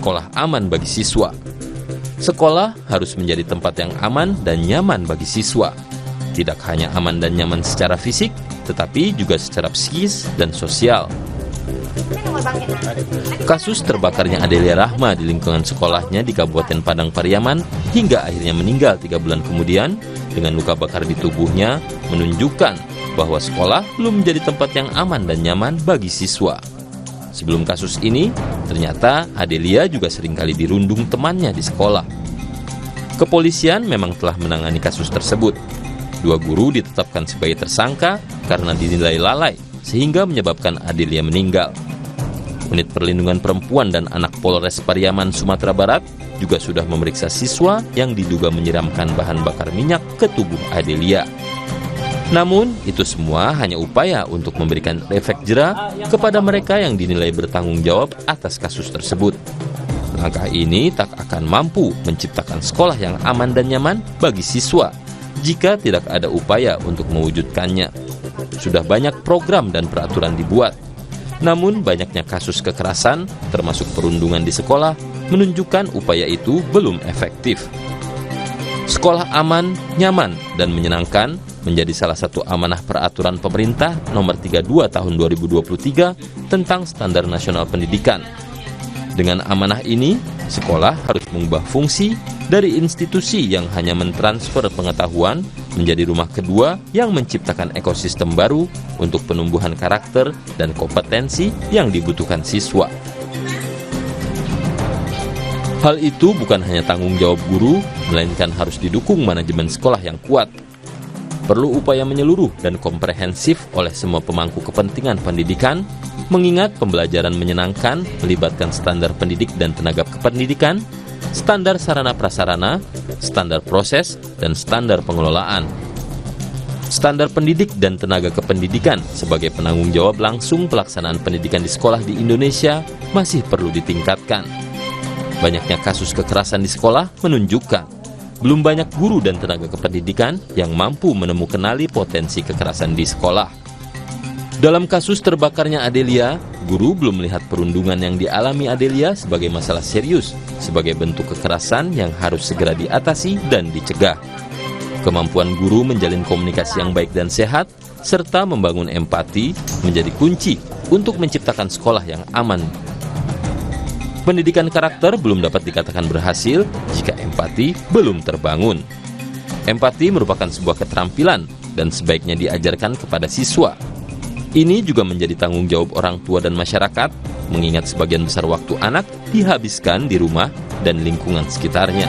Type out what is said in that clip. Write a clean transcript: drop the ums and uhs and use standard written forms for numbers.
sekolah aman bagi siswa. Sekolah harus menjadi tempat yang aman dan nyaman bagi siswa. Tidak hanya aman dan nyaman secara fisik, tetapi juga secara psikis dan sosial. Kasus terbakarnya Adelia Rahma di lingkungan sekolahnya di Kabupaten Padang Pariaman hingga akhirnya meninggal 3 bulan kemudian dengan luka bakar di tubuhnya menunjukkan bahwa sekolah belum menjadi tempat yang aman dan nyaman bagi siswa. Sebelum kasus ini, ternyata Adelia juga seringkali dirundung temannya di sekolah. Kepolisian memang telah menangani kasus tersebut. 2 guru ditetapkan sebagai tersangka karena dinilai lalai sehingga menyebabkan Adelia meninggal. Unit Perlindungan Perempuan dan Anak Polres Pariaman, Sumatera Barat juga sudah memeriksa siswa yang diduga menyiramkan bahan bakar minyak ke tubuh Adelia. Namun, itu semua hanya upaya untuk memberikan efek jera kepada mereka yang dinilai bertanggung jawab atas kasus tersebut. Langkah ini tak akan mampu menciptakan sekolah yang aman dan nyaman bagi siswa jika tidak ada upaya untuk mewujudkannya. Sudah banyak program dan peraturan dibuat, namun banyaknya kasus kekerasan, termasuk perundungan di sekolah, menunjukkan upaya itu belum efektif. Sekolah aman, nyaman, dan menyenangkan menjadi salah satu amanah peraturan pemerintah nomor 32 tahun 2023 tentang Standar Nasional Pendidikan. Dengan amanah ini, sekolah harus mengubah fungsi dari institusi yang hanya mentransfer pengetahuan menjadi rumah kedua yang menciptakan ekosistem baru untuk penumbuhan karakter dan kompetensi yang dibutuhkan siswa. Hal itu bukan hanya tanggung jawab guru, melainkan harus didukung manajemen sekolah yang kuat. Perlu upaya menyeluruh dan komprehensif oleh semua pemangku kepentingan pendidikan, mengingat pembelajaran menyenangkan melibatkan standar pendidik dan tenaga kependidikan, standar sarana prasarana, standar proses, dan standar pengelolaan. Standar pendidik dan tenaga kependidikan sebagai penanggung jawab langsung pelaksanaan pendidikan di sekolah di Indonesia masih perlu ditingkatkan. Banyaknya kasus kekerasan di sekolah menunjukkan belum banyak guru dan tenaga kependidikan yang mampu menemukan potensi kekerasan di sekolah. Dalam kasus terbakarnya Adelia, guru belum melihat perundungan yang dialami Adelia sebagai masalah serius, sebagai bentuk kekerasan yang harus segera diatasi dan dicegah. Kemampuan guru menjalin komunikasi yang baik dan sehat, serta membangun empati menjadi kunci untuk menciptakan sekolah yang aman. Pendidikan karakter belum dapat dikatakan berhasil jika empati belum terbangun. Empati merupakan sebuah keterampilan dan sebaiknya diajarkan kepada siswa. Ini juga menjadi tanggung jawab orang tua dan masyarakat, mengingat sebagian besar waktu anak dihabiskan di rumah dan lingkungan sekitarnya.